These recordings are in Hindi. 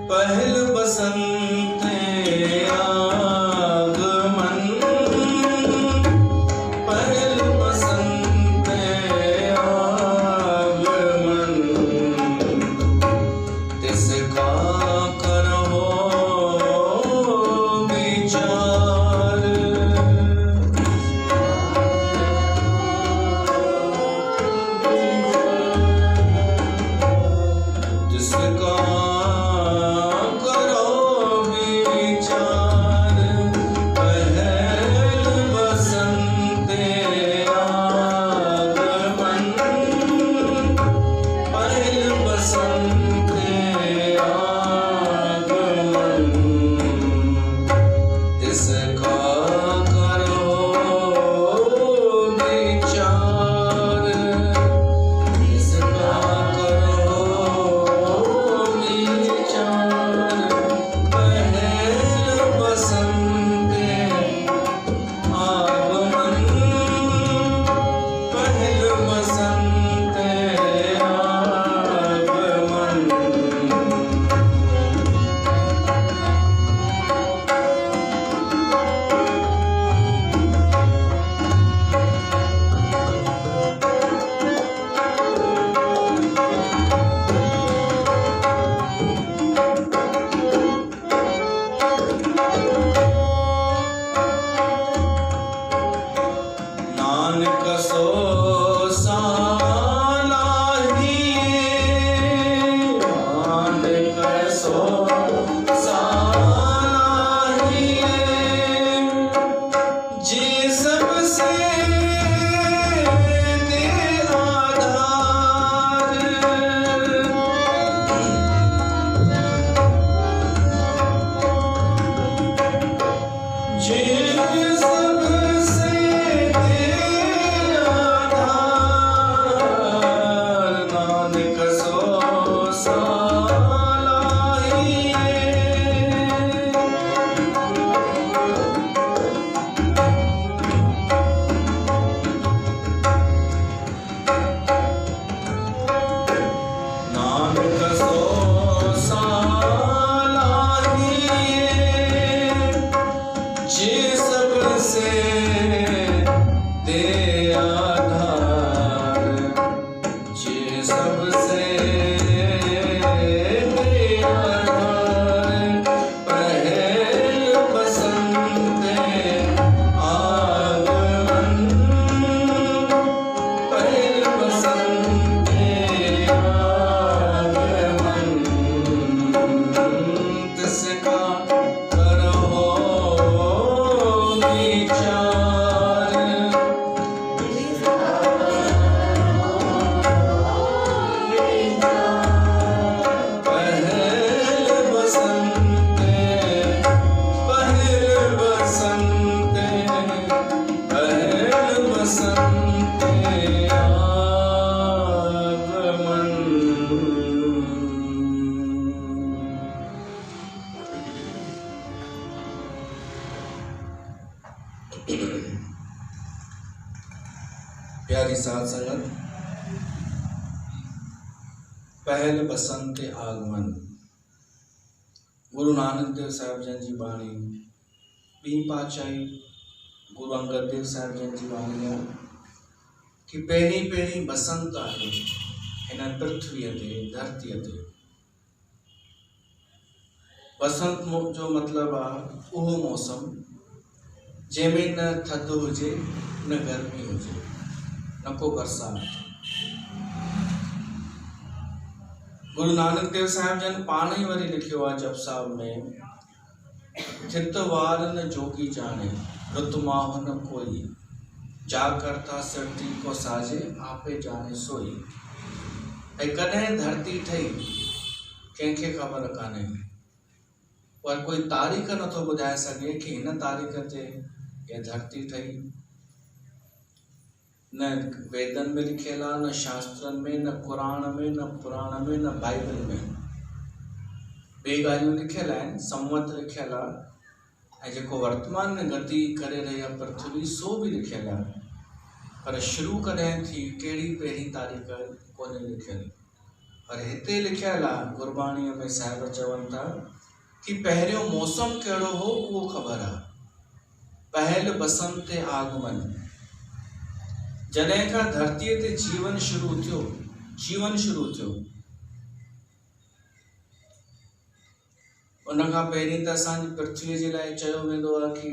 पहल बसंत आगमन, पहल बसंत आगमन, तिसका करहो विचार। तिसका प्यारी साध संगत, पहल बसंत आगमन। गुरु नानक देव साहिब जन जी बाणी ॿी पातशाही गुरु अंगद देव साहिब जन जी बाणी आहे कि पहिरीं पहिरीं बसंत आहे हिन पृथ्वीअ ते, धरतीअ ते। बसंत जो मतिलबु आहे उहो मौसम जंहिंमें न थधि हुजे न गर्मी हुजे न को बरसात। गुरु नानक देव साहिब जन पाण ई वरी लिखियो आहे जप साहिब में, थित वार न जोगी जाने रुत माहो न कोई, जा करता सर्दी को साजे आपे जाने सोई। ऐं कॾहिं धरती ठही कंहिंखे ख़बर कान्हे, पर कोई तारीख़ नथो ॿुधाए सघे कि हिन तारीख़ ते इहा धरती ठही। न वेदन में लिखियल आहे, न शास्त्रनि में, न क़ुरान में, न पुराण में, न बाइबल में। ॿे ॻाल्हियूं लिखियल आहिनि, संवत लिखियल आहे, ऐं जेको वर्तमान में गति करे रही आहे पृथ्वी सो बि लिखियल आहे, पर शुरू कॾहिं थी कहिड़ी पहिरीं तारीख़ कोन्हे लिखियल। पर हिते लिखियल आहे गुरबाणीअ में साहिब चवनि था कि पहिरियों मौसम कहिड़ो हो उहो ख़बर आहे। पहल बसंत आगमन, जॾहिं खां धरतीअ ते जीवन शुरू थियो, उन खां पहिरीं त असांजी पृथ्वीअ जे लाइ चयो वेंदो आहे कि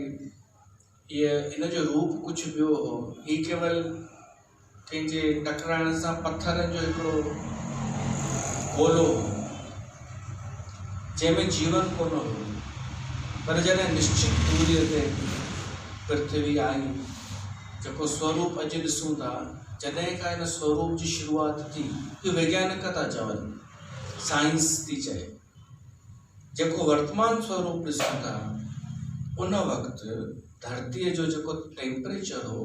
इन जो रूप कुझु ॿियो हो। ही केवल कंहिंजे टकराइण सां पत्थरनि जो हिकिड़ो गोलो हो जंहिंमें जीवन कोन हो। पर जॾहिं निश्चित दूरीअ ते पृथ्वी आई, जेको स्वरूप अॼु ॾिसूं था, जॾहिं खां हिन स्वरूप जी शुरूआत थी, इहो वैज्ञानिक था चवनि, साइंस थी चए, जेको वर्तमान स्वरूप ॾिसूं था, उन वक़्तु धरतीअ जो जेको टेम्परेचर हो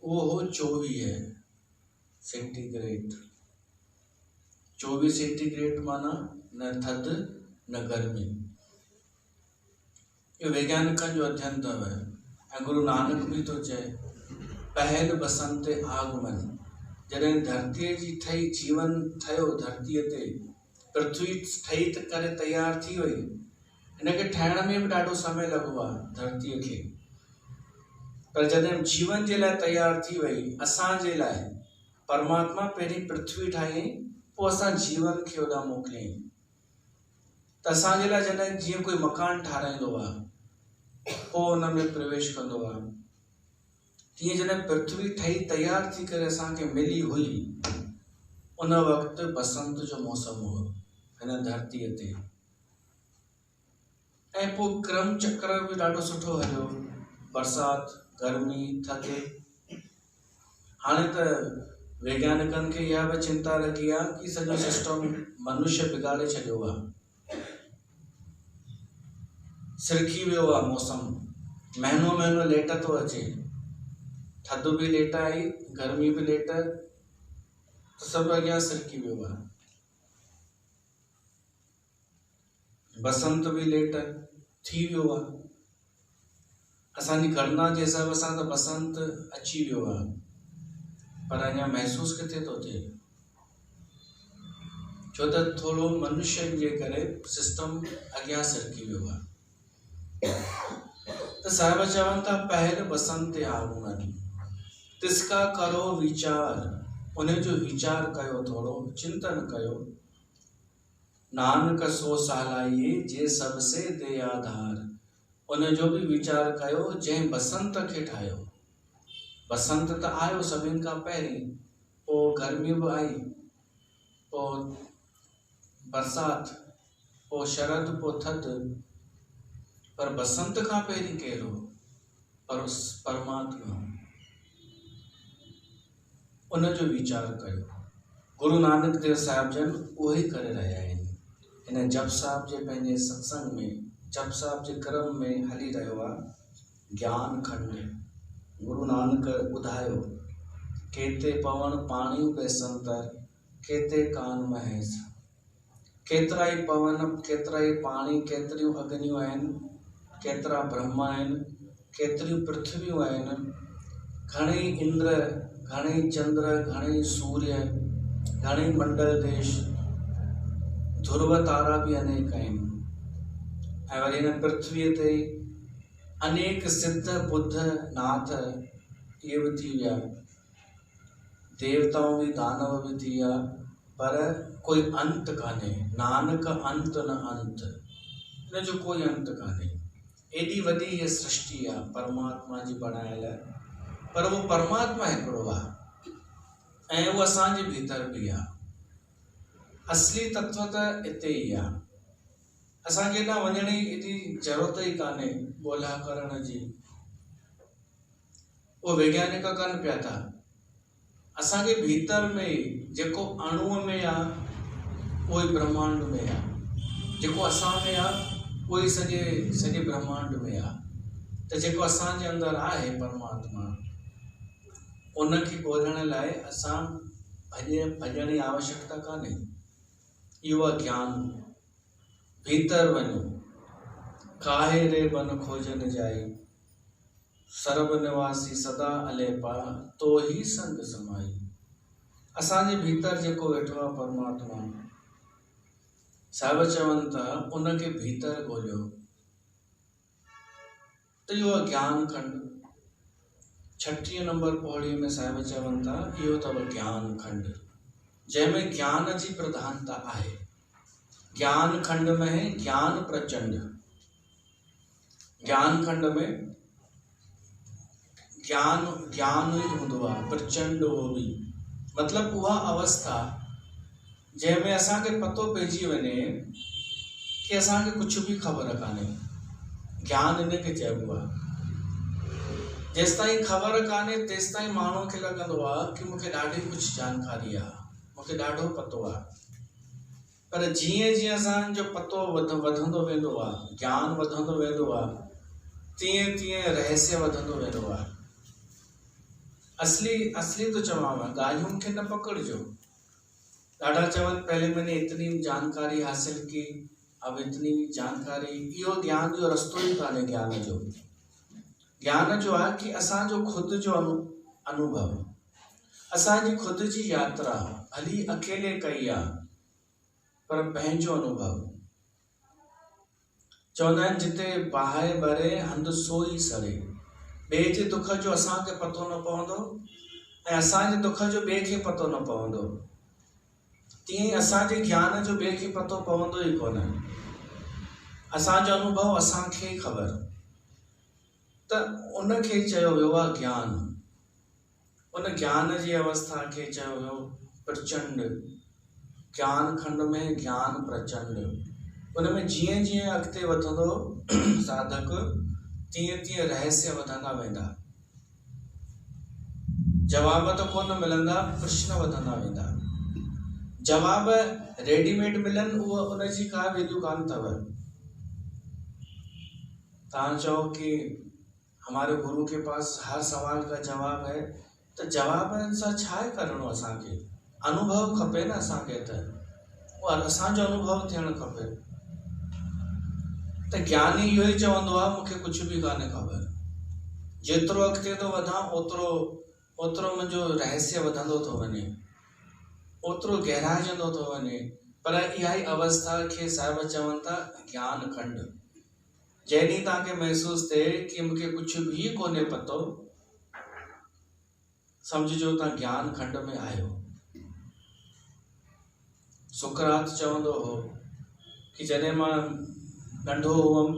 उहो हो 24 सेंटीग्रेड। 24 सेंटीग्रेड माना न थधि न गर्मी। इहो वैज्ञानिकनि जो अध्ययन अथव। ऐं गुरु नानक बि थो चए पहल बसंत आगमन, जॾहिं धरतीअ जी ठही जीवन ठहियो, धरतीअ ते पृथ्वी ठही करे तयार थी वई। हिनखे ठाहिण में बि ॾाढो समय लॻो आहे धरतीअ खे, पर जॾहिं जीवन जे लाइ तयार थी वई, असांजे लाइ परमात्मा पहिरीं पृथ्वी ठाही, पोइ असां जीवन खे होॾां मोकिलियईं। त असांजे लाइ जॾहिं जीअं कोई मकान ठाराईंदो आहे, पोइ उन में प्रवेश कंदो आहे, तीअं जॾहिं पृथ्वी ठही तयार थी करे असांखे मिली हुई, उन वक़्तु बसंत जो मौसम हो हिन धरतीअ ते। ऐं पोइ क्रम चक्र बि ॾाढो सुठो हलियो, बरसाति, गर्मी, थधि। हाणे त वैज्ञानिकनि खे इहा बि चिंता लॻी आहे कि सॼो सिस्टम मनुष्य बिगाड़े छॾियो आहे, सिरकी वियो आहे मौसम, महीनो महीनो लेट थो अचे, थधि बि लेट आई, गर्मी बि लेट, त सभु अॻियां सिरकी वियो आहे। बसंत बि लेट थी वियो आहे। असांजी गणना जे हिसाब सां त बसंत अची वियो आहे, पर अञा महसूस किथे थो थिए, छो त थोरो मनुष्य जे करे सिस्टम अॻियां सरकी वियो आहे। त साहिब चवनि था पहल बसंत आगमन, तिसका करो वीचार, उन जो वीचार कयो, थोरो चिंतन कयो। नानक सो सहलाइए जे सबसे दे आधार, उन जो बि वीचार कयो जंहिं बसंत खे ठाहियो। बसंत त आयो सभिनि खां पहिरीं, पोइ गर्मी बि आई, पोइ बरसाति, पोइ शरद, पोइ थधि, पर बसंत खां पहिरीं केरु हो? परमात्मा। उन जो वीचार कयो। गुरु नानक देव साहिब जन उहो ई करे रहिया आहिनि। हिन जप साहिब जे पंहिंजे सत्संग में, जप साहिब जे क्रम में हली रहियो आहे ज्ञान खंड। गुरु नानक ॿुधायो केते पवन पाणी बेसंतर, केते कान महेश। केतिरा ई पवन, केतिरा ई पाणी, केतिरियूं अग्नियूं आहिनि, केतिरा ब्रह्मा आहिनि, केतिरियूं पृथ्वियूं आहिनि, घणेई इंद्र, घणेई चंद्र, घणेई सूर्य, घणेई मंडल देश, ध्रुव तारा भी अनेक आहिनि। ऐं वरी हिन पृथ्वीअ ते अनेक सिद्ध बुद्ध नाथ इहे बि थी विया, देवताऊं बि, दानव बि थी विया, पर कोई अंत कान्हे। नानक अंत न अंत, हिन जो कोई अंत कान्हे। एॾी वॾी हीअ सृष्टि आहे परमात्मा जी बणायल, पर उहो परमात्मा हिकिड़ो आहे ऐं उहो असांजे भीतर बि आहे। असली तत्व त हिते ई आहे। असांखे हेॾां वञण जी एॾी ज़रूरत ई कान्हे ॻोल्हा करण जी। उहो वैज्ञानिक कनि पिया था। असांखे भीतर में जेको अणुअ में आहे उहो ई ब्रह्मांड में आहे, जेको असां में आहे उहो ई सॼे ब्रह्मांड में आहे। त जेको असांजे अंदरि आहे परमात्मा, उनखे ॻोल्हण लाइ असां भॼण जी आवश्यकता कान्हे। इहो आहे ज्ञान। भीतर वञो, काहे रे बन खोजन जाई, सर्व निवासी सदा अलेपा, तो ही संग समाई। असांजे भीतर जेको वेठो आहे परमात्मा, साहिब चवनि था उनखे भीतर ॻोल्हियो। त इहो आहे ज्ञान खंड। 36 नंबर पौड़ी में साहिब चवनि था इहो अथव ज्ञान खंड, जंहिंमें ज्ञान जी प्रधानता आहे। ज्ञान खंड में ज्ञान प्रचंड, ज्ञान खंड में ज्ञान ई हूंदो आहे, प्रचंड उहो बि, मतिलबु उहा अवस्था जंहिंमें असांखे पतो पइजी वञे कि असांखे कुझु बि ख़बर कान्हे। ज्ञान इनखे चइबो आहे। जेसिताईं ख़बर कान्हे तेसिताईं माण्हूअ खे लॻंदो आहे कि मूंखे ॾाढी कुझु जानकारी आहे, मूंखे ॾाढो पतो आहे। पर जीअं जीअं असांजो पतो वधंदो वेंदो आहे, ज्ञान वधंदो वेंदो आहे, तीअं तीअं रहस्य वधंदो वेंदो आहे। असली तो चवांव, ॻाल्हियुनि खे न पकड़िजो। ॾाढा चवनि पहले मैंने इतनी जानकारी हासिल की, अब इतनी जानकारी, इहो ज्ञान जो रस्तो ई कान्हे। ज्ञान जो आहे कि असांजो ख़ुदि जो अनुभव, असांजी ख़ुदि जी यात्रा, भली अकेले कई आहे पर पंहिंजो अनुभव। चवंदा आहिनि जिते बाहि भरे हंधि सोई सड़े। ॿिए जे दुख जो असांखे पतो न पवंदो ऐं असांजे दुख जो ॿिए खे पतो न पवंदो, तीअं असांजे ज्ञान जो ॿिए खे पतो पवंदो ई कोन। असांजो अनुभव असांखे ई ख़बर। त उनखे चयो वियो आहे ज्ञान। उन ज्ञान जी अवस्था खे चयो वियो प्रचंड। ज्ञान खंड में ज्ञान प्रचंड। उनमें जीअं जीअं अॻिते वधंदो साधक, तीअं तीअं रहस्य वधंदा वेंदा। जवाब त कोन मिलंदा, प्रश्न वधंदा वेंदा। जवाब रेडीमेड मिलन, उहो उनजी का वैल्यू कान अथव। तव्हां चओ कि हमारे गुरु के पास हर सवाल का जवाब है, तो जवाब सां छा करणो असांखे? अनुभव खपे न असांखे, त और असांजो अनुभव थियणु खपे। त ज्ञानी इहो ई चवंदो आहे मूंखे कुझु बि कान्हे ख़बर। जेतिरो अॻिते थो वधां ओतिरो मुंहिंजो रहस्य वधंदो थो वञे, ओतिरो गहराइजंदो थो वञे। पर इहा ई अवस्था खे साहिब चवनि था ज्ञान खंड। जंहिं ॾींहुं तव्हांखे महसूसु थिए कि मूंखे कुझु बि कोन्हे पतो, सम्झिजो तव्हां ज्ञान खंड में आहियो। सुकरात चवंदो हो कि जॾहिं मां नंढो हुअमि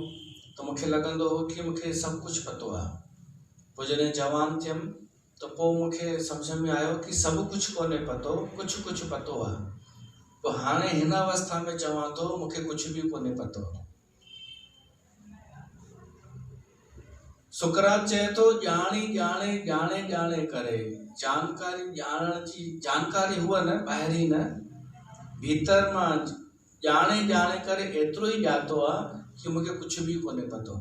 त मूंखे लॻंदो हो कि मूंखे सभु कुझु पतो आहे। पोइ जॾहिं जवान थियमि त पोइ मूंखे सम्झ में आयो कि सभु कुझु कोन्हे पतो, कुझु कुझु पतो आहे। पोइ हाणे हिन अवस्था में चवां थो मूंखे कुझु बि कोन्हे पतो। सुकरात चए थो ॼाणे ॼाणे ॼाणे ॼाणे करे। जानकारी ॼाणण जी जानकारी हुआ न, ॿाहिरी न, भीतर मां ॼाणे ॼाणे करे एतिरो ई ॼातो आहे कि मूंखे कुझु बि कोन्हे पतो।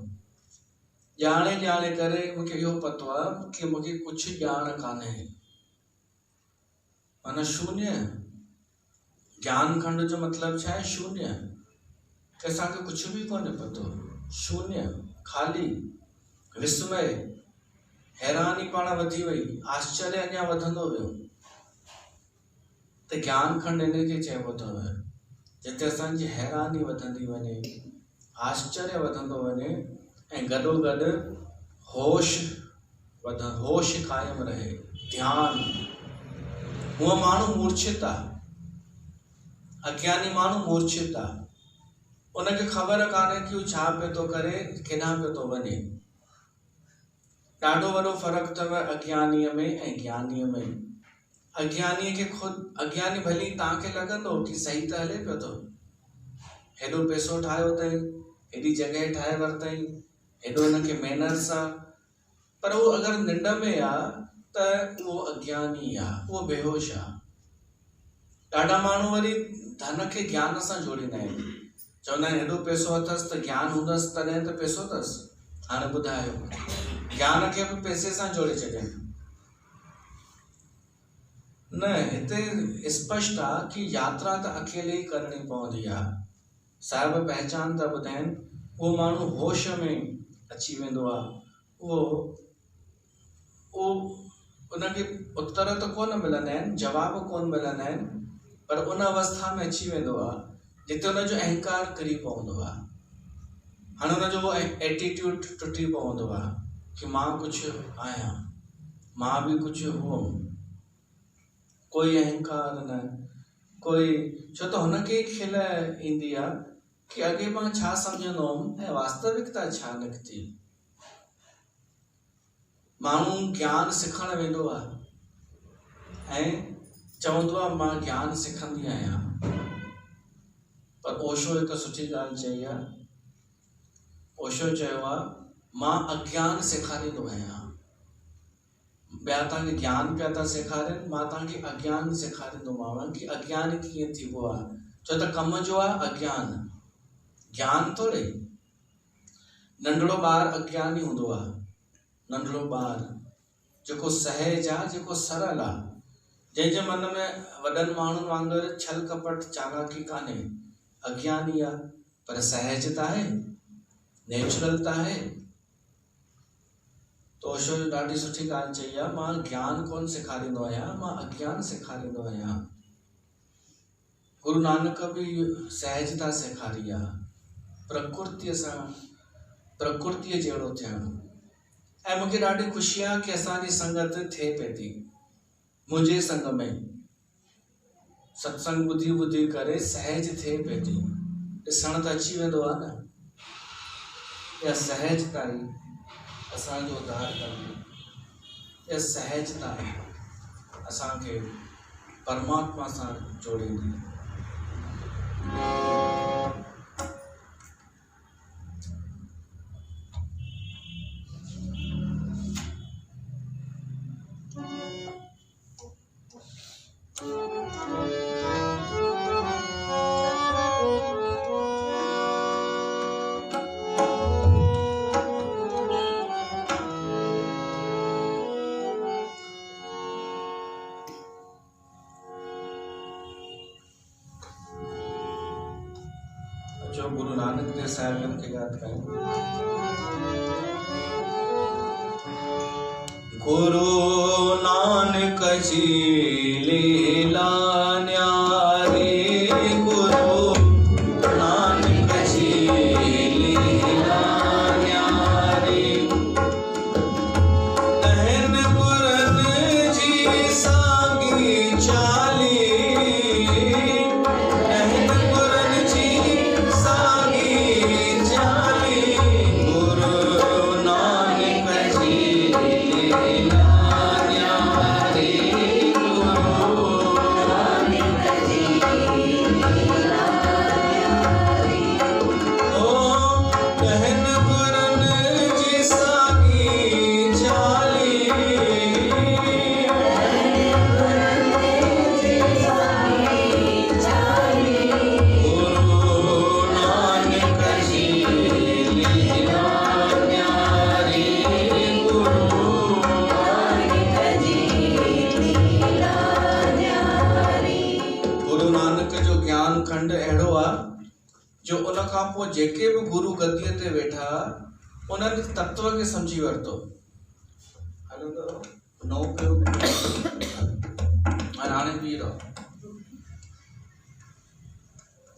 ॼाणे ॼाणे करे मूंखे इहो पतो आहे कि मूंखे कुझु ॼाण कान्हे, माना शून्य। ज्ञान खंड जो मतिलबु छा आहे? शून्य। कि असांखे कुझु बि कोन्हे पतो, शून्य, खाली, विस्मय, हैरानी पाण वधी वई, आश्चर्य अञा वधंदो वियो। त ज्ञान खंड इनखे चइबो अथव, जिते असांजी हैरानी वधंदी वञे, आश्चर्य वधंदो वञे ऐं गॾोगॾु होश क़ाइमु रहे, ध्यान। हूअ माण्हू मूर्छित आहे, अज्ञानी माण्हू मूर्छित आहे। उनखे ख़बर कान्हे कि हू छा पियो थो करे, केॾांहुं पियो थो वञे। ॾाढो वॾो फ़र्क़ु अथव अज्ञानीअ में ऐं ज्ञानीअ में। अज्ञानीअ खे अज्ञानी भली तव्हांखे लॻंदो कि सही त हले पियो थो, हेॾो पैसो ठाहियो अथई, हेॾी जॻह ठाहे वरितई, हेॾो हिनखे मैनर्स आहे, पर उहो अगरि निंड में आहे त उहो अज्ञानी आहे, उहो बेहोश आहे। ॾाढा माण्हू वरी धन खे ज्ञान सां जोड़ींदा आहिनि। चवंदा आहिनि हेॾो पैसो अथसि त ज्ञान हूंदसि तॾहिं त पैसो अथसि। हाणे ॿुधायो, ज्ञान खे बि पैसे सां जोड़े छॾनि। न, हिते स्पष्ट आहे कि यात्रा त अकेले ई करणी पवंदी आहे। साहिब पहचान था ॿुधाइनि, उहो माण्हू होश में अची वेंदो आहे, उहो उनखे उत्तर त कोन मिलंदा आहिनि, जवाब कोन मिलंदा आहिनि, पर उन अवस्था में अची वेंदो आहे जिते हुनजो अहंकार किरी पवंदो आहे। हाणे हुनजो उहो एटीट्यूड टुटी पवंदो आहे कि मां कुझु आहियां, मां बि कुझु हुअमि, कोई अहंकार न, कोई, छो त हुनखे खिल ईंदी आहे कि अॻे मां छा सम्झंदो हुअमि ऐं वास्तविकता छा निकिती। माण्हू ज्ञान सिखण वेंदो आहे ऐं चवंदो आहे मां ज्ञान सिखंदी आहियां, पर ओशो हिकु सुठी ॻाल्हि चई आहे। ओशो चयो आहे मां अज्ञान सेखारींदो आहियां। ॿिया तव्हांखे ज्ञान पिया था सेखारनि, मां तव्हांखे अज्ञान सेखारींदोमांव कि अज्ञान कीअं थीबो आहे, छो त कम जो आहे अज्ञान, ज्ञान थोरे। नंढड़ो ॿारु अज्ञानी हूंदो आहे, नंढड़ो ॿारु जेको सहज आहे, जेको सरल आहे, जंहिंजे मन में वॾनि माण्हुनि वांगुरु छल कपट चालाकी कान्हे, अज्ञानी आहे, पर सहजता आहे, नेचुरलता आहे। तो ओशो ॾाढी सुठी ॻाल्हि चई आहे, मां ज्ञान कोन सेखारींदो आहियां, मां अज्ञान सेखारींदो आहियां। गुरु नानक बि सहजता सेखारी आहे, प्रकृतीअ सां, प्रकृतीअ जहिड़ो थियणु। ऐं मूंखे ॾाढी ख़ुशी आहे कि असांजी संगत थिए पई थी, मुंहिंजे संग में सत्संग ॿुधी ॿुधी करे सहज थिए पई थी। ॾिसण त अची वेंदो आहे न, इहा सहजता ई असांजो उद्धार कंदी, इहा सहजता असांखे परमात्मा सां जोड़ींदी। जो गुरु नानक देव साहिब जन खे याद कयूं। गुरु नानक जी लीला न्यारी, गुरु नानक जी लीला न्यारी, तहन गुरन जी सागी चाली, खंड अहिड़ो आहे जो उन खां पोइ जेके बि गुरु गद्दीअ ते वेठा उन्हनि तत्व खे सम्झी वरितो। नओ पियो हाणे पी रहो।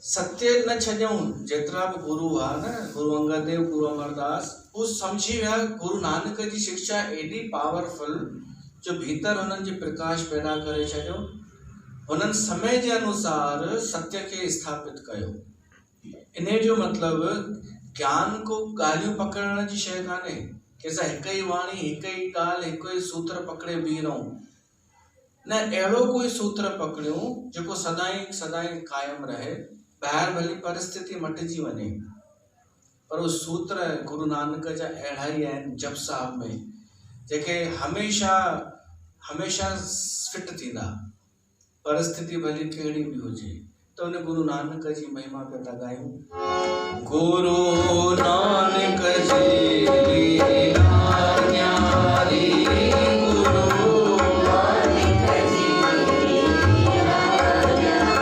सत्य न छॾियऊं, जेतिरा बि गुरु हुआ न, गुरु अंगद देव, गुरु अमरदास, उहो सम्झी विया गुरु नानक जी शिक्षा एॾी पावरफुल जो भीतर हुननि जे प्रकाश पैदा करे छॾियो। हुननि समय जे अनुसार सत्य खे स्थापित कयो। इन जो मतिलबु ज्ञान को ॻाल्हियूं पकड़ण जी शइ कान्हे कि असां हिक ई वाणी, हिक ई ॻाल्हि, हिकु ई सूत्र पकड़े बीह रहूं। न, अहिड़ो कोई सूत्र पकड़ियूं जेको सदाईं सदाईं क़ाइमु रहे, ॿाहिरि भली परिस्थिति मटिजी वञे, पर उहो सूत्र गुरु नानक जा अहिड़ा ई आहिनि जप साहिब में, जेके हमेशा हमेशा फिट थींदा, परिस्थिति भली कहिड़ी बि हुजे। तो उन गुरु नानक जी महिमा पे था गायूं। गुरु नानक जी लीला न्यारी, गुरु नानक जी लीला न्यारी।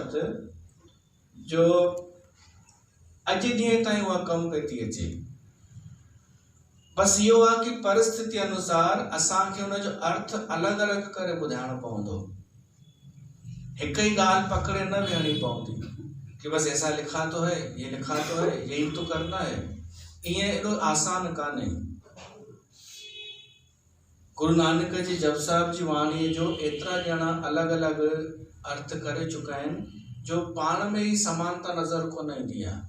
शब्द जो अॼु ॾींहं ताईं उहा कमु पई थी अचे। बसि इहो आहे कि परिस्थिति अनुसार असांखे हुनजो अर्थ अलॻि अलॻि करे ॿुधाइणो पवंदो। हिकु ई ॻाल्हि पकड़े न वेहणी पवंदी कि बसि ऐसा लिखा तो है, ये लिखा तो है, यही तो करना है। ईअं एॾो आसान कान्हे। गुरु नानक जी जप साहिब जी वाणीअ जो एतिरा ॼणा अलॻि अलॻि अर्थ करे चुका आहिनि जो पाण में ई समानता नज़र कोन ईंदी आहे।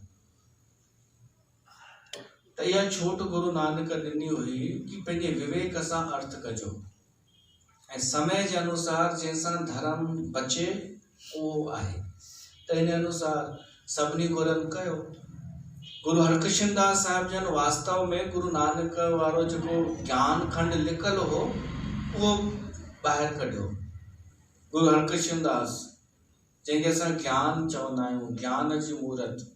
त इहा छूट गुरु नानक ॾिनी हुई कि पंहिंजे विवेक सां अर्थ कजो ऐं समय जे अनुसार जंहिंसां धर्म बचे उहो आहे। त इन अनुसार सभिनी गुरनि कयो। गुरु हरकृष्ण दास साहिब जन वास्तव में गुरु नानक वारो जेको ज्ञान खंड लिखल हो उहो ॿाहिरि कढियो। गुरु हरकृष्ण दास जंहिंखे असां ज्ञान चवंदा आहियूं, ज्ञान जी मूर्त।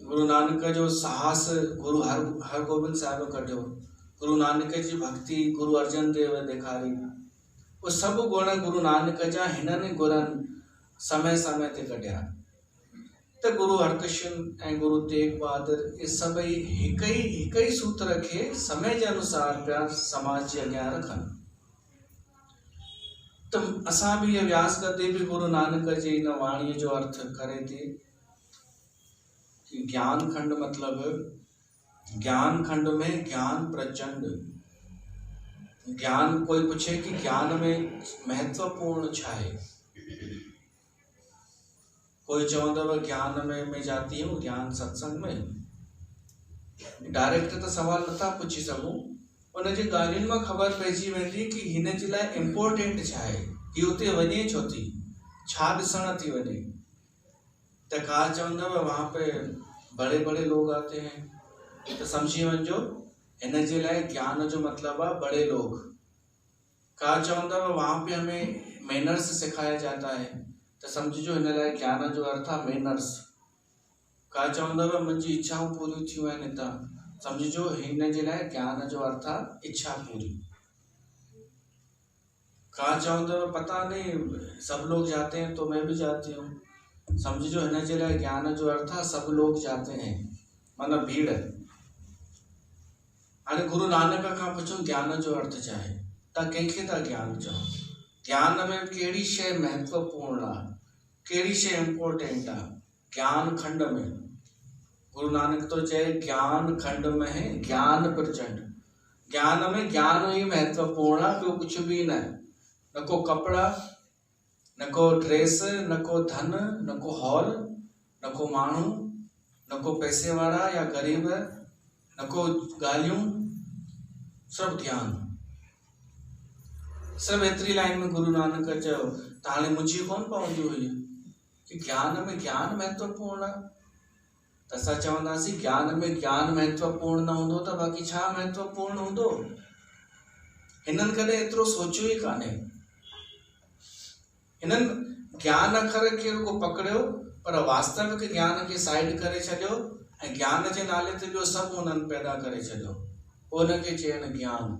गुरु नानक जो साहस गुरु हरगोबिंद साहिब कढियो। गुरु नानक जी भक्ति गुरु अर्जन देव ॾेखारी। उहे सभु गुण गुरु नानक जा हिननि गुरनि समय समय ते कढिया। त गुरु हरकृष्ण ऐं गुरु तेग बहादुर इहे सभई हिक ई सूत्र खे समय जे अनुसार पिया समाज जे अॻियां रखनि। त असां बि इहा व्यास गद्दी बि गुरु नानक जी इन वाणीअ जो अर्थ करे थी कि ज्ञान खंड मतलब ज्ञान खंड में ज्ञान प्रचंड। ज्ञान कोई पूछे कि ज्ञान में महत्वपूर्ण छा है, कोई चवंदव ज्ञान में मैं जाती हूँ ज्ञान सत्संग में। डायरेक्ट तो सवाल नथा पुछी सघूं। उन जी ॻाल्हियुनि मां ख़बर पइजी वेंदी कि हिन जे लाइ इम्पोर्टेंट छा आहे, ही उते वञे छो थी, छा ॾिसण थी वञे। तो का चवंदव वहाँ पे बड़े बड़े लोग आते हैं, तो समझी वञो हिन जे लाइ ज्ञान जो मतलब है बड़े लोग। का चवंदव वहाँ पे हमें मैनर्स सिखाया जाता है, तो समझो हिन लाइ ज्ञान जो अर्थ है मैनर्स। का चवंदव मुंहिंजी इच्छाऊं पूरी थियूं आहिनि हितां, समझो हिन जे लाइ ज्ञान जो अर्थ है इच्छा पूरी। का चवंदव पता नहीं सब लोग जाते हैं तो मैं भी जाती हूँ, समझो हिन जे लाइ ज्ञान जो अर्थ है सब लोग जाते हैं, मतलब भीड़। हाणे गुरु नानक खां पुछो ज्ञान जो अर्थ छा आहे, तव्हां कंहिंखे था ज्ञान चओ। ज्ञान में कहिड़ी शइ महत्वपूर्ण आहे, कहिड़ी शइ इम्पोर्टेंट आहे। ज्ञान खंड में गुरु नानक तो चए ज्ञान खंड में है ज्ञान प्रचंड। ज्ञान में ज्ञान ही महत्वपूर्ण आहे, ॿियो कुछ भी न। न को कपड़ा, न को ड्रेस, न को धन, न को हॉल, न को माण्हू, न को पैसे वारा या गरीब, न को ॻाल्हियूं, सब ज्ञान। सब एतिरी लाइन में गुरु नानक चयो। त हाणे मुंहिंजी कोन पवंदी हुई कि ज्ञान में ज्ञान महत्वपूर्ण आहे। त असां चवंदासीं ज्ञान में ज्ञान महत्वपूर्ण न हूंदो त बाक़ी छा महत्वपूर्ण हूंदो। हिननि कॾहिं एतिरो सोचियो ई कान्हे। हिननि ज्ञान अखर खे रुगो पकड़ियो पर वास्तविक ज्ञान खे साइड करे छॾियो ऐं ज्ञान जे नाले ते ॿियो सभु हुननि पैदा करे छॾियो। पोइ हुनखे चयनि ज्ञान।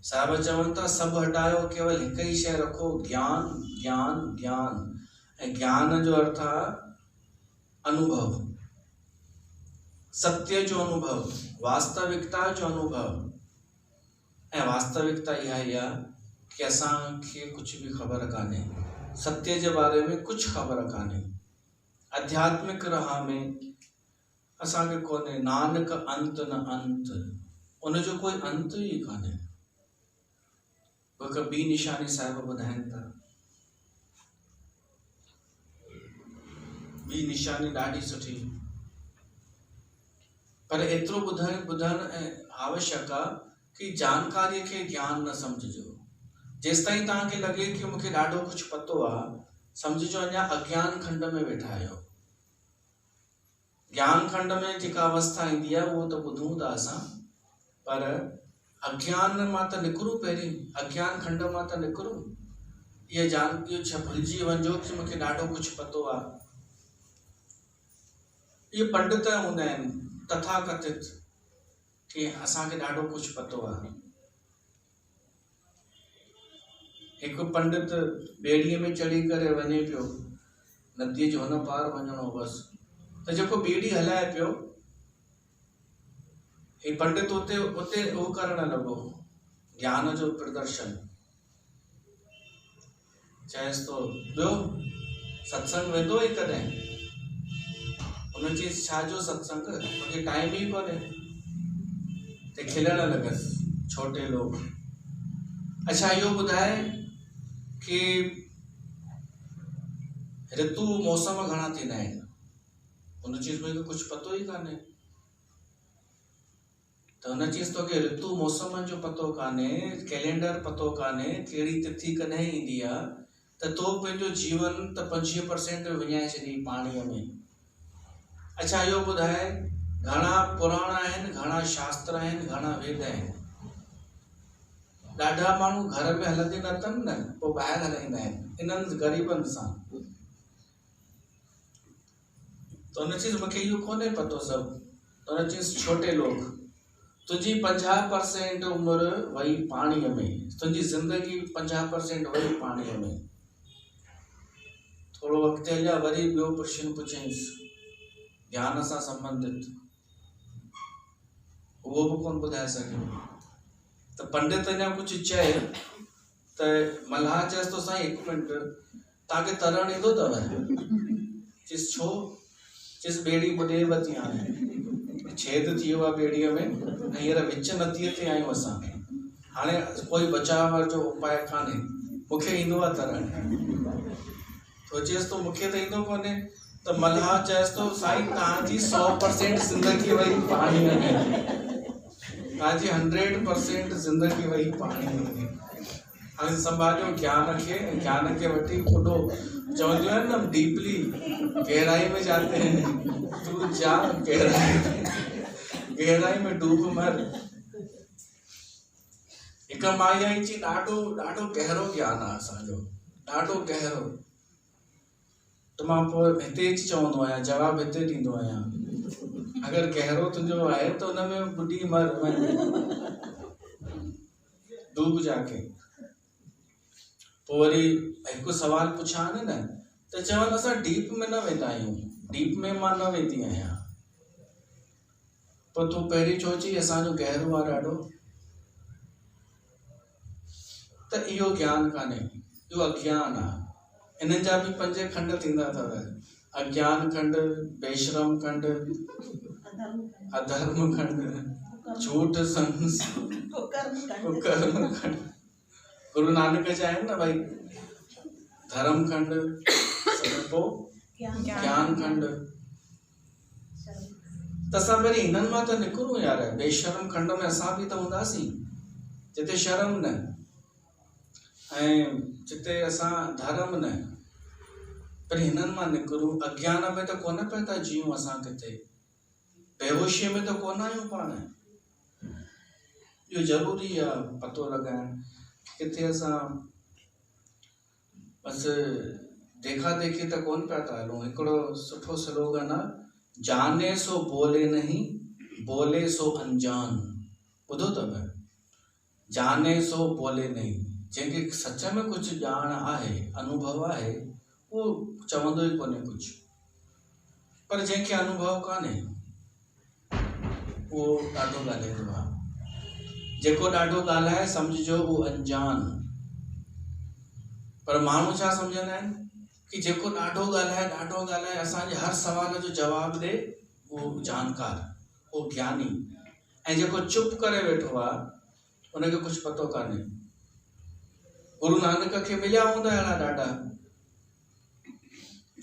साहिब चवनि था सभु हटायो, केवल हिकु ई शइ रखो, ज्ञान ज्ञान ज्ञान। ऐं ज्ञान जो अर्थ आहे अनुभव, सत्य जो अनुभव, वास्तविकता जो अनुभव। ऐं वास्तविकता इहा ई आहे कि असांखे कुछ भी ख़बर कान्हे, सत्य जे बारे में कुछ ख़बर कान्हे। आध्यात्मिक राह में असांखे कोन्हे नानक अंत न अंत, उनजो कोई अंत ई कान्हे। हिकु ॿी निशानी साहिब ॿुधाइनि था। ॿी निशानी ॾाढी सुठी, पर एतिरो ॿुधण आवश्यक आहे कि जानकारीअ खे ज्ञान न समझिजो। जेसिताईं तव्हांखे लॻे कि मूंखे ॾाढो कुछ पतो आहे, समझिजो अञा अज्ञान खंड में वेठा आहियो। ज्ञान खंड में जेका अवस्था ईंदी आहे उहो त ॿुधूं था असां, पर अज्ञान मां त निकिरूं, पहिरीं अज्ञान खंड मां त निकिरूं। इहो छा भुलिजी वञो कि मूंखे ॾाढो कुछ पतो आहे। इहे पंडित हूंदा आहिनि तथाकथित कि असांखे ॾाढो कुछ पतो आहे। एक पंडित ॿेड़ीअ में चढ़ी करे वञे पियो, नदीअ जो हुन पार वञणो बस, त जेको ॿेड़ी हलाए पियो, हे पंडित उते उते उहो करण लॻो, ज्ञान जो प्रदर्शन। चएसि तो ॿियो सत्संग वेंदो ई कॾहिं? हुन चयईंसि छाजो सत्संग, मूंखे टाइम ई कोन्हे। ते खिलण लॻसि छोटे लोग। अच्छा इहो ॿुधाए कि ऋतु मौसम घणा थींदा आहिनि? हुन चीज़ मूंखे कुझु पतो ई कान्हे। त हुन चीज़ तोखे ऋतु मौसम जो पतो कान्हे, कैलेंडर पतो कान्हे, कहिड़ी तिथि कॾहिं ईंदी आहे, त तो पंहिंजो जीवन त 25% विञाए छॾी पाणीअ में। अच्छा इहो ॿुधाए घणा पुराण आहिनि, घणा शास्त्र आहिनि, घणा वेद आहिनि? ॾाढा माण्हू घर में हलंदे न अथनि न, पोइ ॿाहिरि हलाईंदा आहिनि इन्हनि ग़रीबनि सां। त हुन चीज़ मूंखे इहो कोन्हे पतो सभु। त हुन चीज़ छोटे लोग, तुंहिंजी 50% उमिरि वई पाणीअ में, तुंहिंजी ज़िंदगी 50% वई पाणीअ में। थोरो वक़्तु हलिया वरी ॿियो प्रश्न पुछईंसि ज्ञान सां संबंधित, उहो बि कोन ॿुधाए सघियो। त पंडित अञा कुझु चए त मल्हार चएसि तो साईं 1 मिंट, तव्हांखे तरण ईंदो अथव? चइसि छो? चइसि ॿेड़ी ॿुॾेव थी, हाणे छेद थी वियो आहे ॿेड़ीअ में, हींअर विच नदीअ ते आहियूं असां, हाणे कोई बचाव जो उपाय कान्हे, मूंखे ईंदो आहे तरण। तो चएसि तो मूंखे त ईंदो कोन्हे। त मल्हार चएसि तो साईं तव्हांजी 100% ज़िंदगी वई पाणीअ में, तव्हांजी 100% ज़िंदगी वई पाणीअ में। हाणे संभालियो ज्ञान खे वठी कुॾो, चवंदियूं आहिनि न डीपली, गहराई में जाते हैं, तू जा गहराई में डूब मर। हिकु माई आई चई ॾाढो ॾाढो गहरो ज्ञान आहे असांजो, ॾाढो गहरो। त मां पोइ हिते अची चवंदो आहियां, जवाबु हिते ॾींदो आहियां, अगरि गहरो तुंहिंजो आहे त हुन में ॿुॾी मर, डूब जाके। पोइ वरी हिकु सवाल पुछां न, त चवनि असां डीप में न वेंदा आहियूं, डीप में मां न वेंदी आहियां। पोइ तूं पहिरीं छो चई असांजो गहरो आहे ॾाढो? त इहो ज्ञान कान्हे, इहो अज्ञान आहे। इन्हनि जा बि 5 खंड थींदा अथव, अज्ञान खंड, बेशरम खंड, अधर्म खंड, झूठ संस, कुकर्म खंड। गुरु नानक जा आहिनि न भाई, धर्म खंड, पोइ ज्ञान खंड। त असां पहिरीं हिननि मां त निकिरूं यार। बेशरम खंड में असां बि त हूंदासीं, जिते शर्म न, ऐं जिते असां धर्म न, पर हिननि मां निकिरूं। अज्ञान में त कोन पिया था जियूं असां, किथे बेहोशीअ में त कोन आहियूं पाण। इहो ज़रूरी आहे पतो लॻाइण, किथे असां बसि देखा देखी त कोन पिया था हलूं। हिकिड़ो सुठो स्लोगन आहे, जाने सो बोले नहीं, बोले सो अनजान। ॿुधो अथव? जाने सो बोले नहीं, जंहिंखे सच में कुझु ॼाण आहे, अनुभव आहे, उहो चवंदो ई कोन्हे कुझु। पर जंहिंखे अनुभव कान्हे उहो ॾाढो ॻाल्हाईंदो आहे। जेको ॾाढो ॻाल्हाए सम्झिजो उहो अनजान। पर माण्हू छा सम्झंदा आहिनि कि जेको ॾाढो ॻाल्हाए असांजे हर सवाल जो जवाबु ॾे, उहो जानकार, उहो ज्ञानी। ऐं जेको चुप करे वेठो आहे उनखे कुझु पतो कान्हे। गुरु नानक खे मिलिया हूंदा अहिड़ा ॾाढा,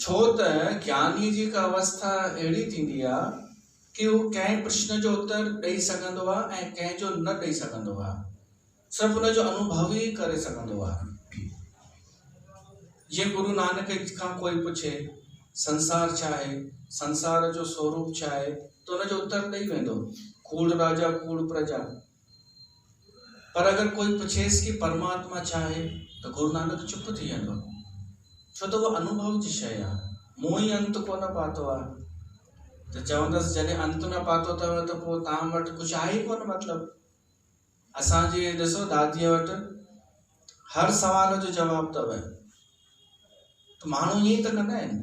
छो त ज्ञानी जी का अवस्था अहिड़ी थींदी आहे कि हू कंहिं प्रश्न जो उत्तर ॾेई सघंदो आहे ऐं कंहिंजो न ॾेई सघंदो आहे। सिर्फ़ु हुनजो अनुभव ई करे सघंदो आहे। जीअं गुरु नानक खां कोई पुछे संसार छा आहे, संसार जो स्वरूप छा आहे, त हुनजो उत्तर ॾेई वेंदो, कूड़ राजा कूड़ प्रजा। पर अगर कोई पुछेसि कि परमात्मा छा आहे, त गुरु नानक चुप थी वेंदो, छो त उहो अनुभव जी शइ आहे। मूं ई अंत कोन पातो आहे, त चवंदसि जॾहिं अंत न पातो अथव त पोइ तव्हां वटि कुझु आहे ई कोन। मतिलबु असांजे ॾिसो दादीअ वटि हर सवाल जो जवाब अथव। तो माण्हू ईअं ई त कंदा आहिनि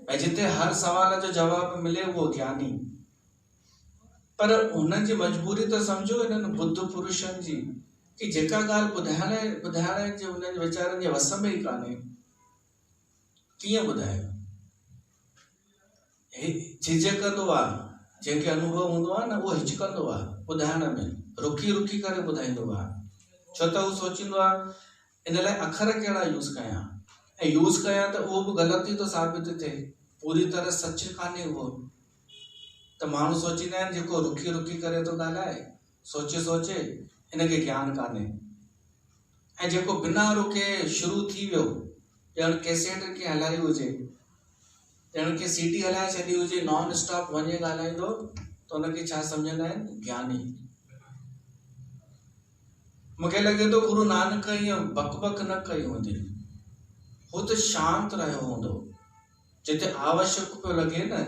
भई जिते हर सवाल जो जवाब मिले उहो ज्ञानी। पर हुननि जी मजबूरी त सम्झो हिननि बुद्ध पुरुषनि जी कि जेका ॻाल्हि ॿुधाइण जे हुननि वीचारनि जे वस में ई कान्हे। कीअं ॿुधाए? झिझकंदो आहे, जंहिंखे अनुभव हूंदो आहे न, उहो हिचकंदो आहे ॿुधाइण में, रुकी रुकी करे ॿुधाईंदो आहे। छो त उहो सोचींदो आहे इन लाइ अखर कहिड़ा यूज़ कयां, ऐं यूज़ कयां त उहो बि ग़लति ई थो साबित थिए, पूरी तरह सच कान्हे उहो। त माण्हू सोचींदा आहिनि जेको रुकी रुकी करे थो ॻाल्हाए, सोचे सोचे हिनखे ज्ञान कान्हे। ऐं जेको बिना रुके शुरू थी वियो, ॼण कैसेट खे हलाई हुजे, ॼण के सीटी हलाए छॾी हुजे, नॉन स्टॉप वञे ॻाल्हाईंदो, त हुनखे छा सम्झंदा आहिनि? ज्ञानी। मूंखे लॻे थो गुरु नानक ईअं बक बक न कई हूंदी, हू त शांत रहियो हूंदो। जिते आवश्यक पियो लॻे न,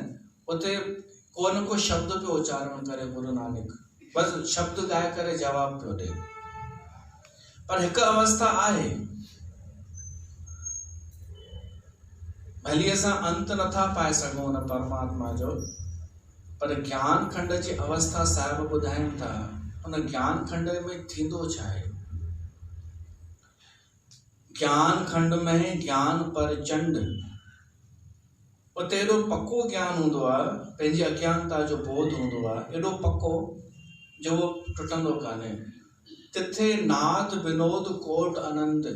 उते को न को शब्द पियो उच्चारण करे गुरु नानक, बसि शब्द ॻाए करे जवाब पियो ॾे। पर हिकु अवस्था आहे, भली असां अंत नथा पाए सघूं हुन परमात्मा जो, पर ज्ञान खंड जी अवस्था साहिब ॿुधाइनि था। हुन ज्ञान खंड में थींदो छा आहे? ज्ञान खंड में ज्ञान परचंड, उते एॾो पको ज्ञान हूंदो आहे, पंहिंजी अज्ञानता जो बोध हूंदो आहे, एॾो पको जो वो टुटंदो कान्हे। तिथे नाद विनोद कोट आनंद,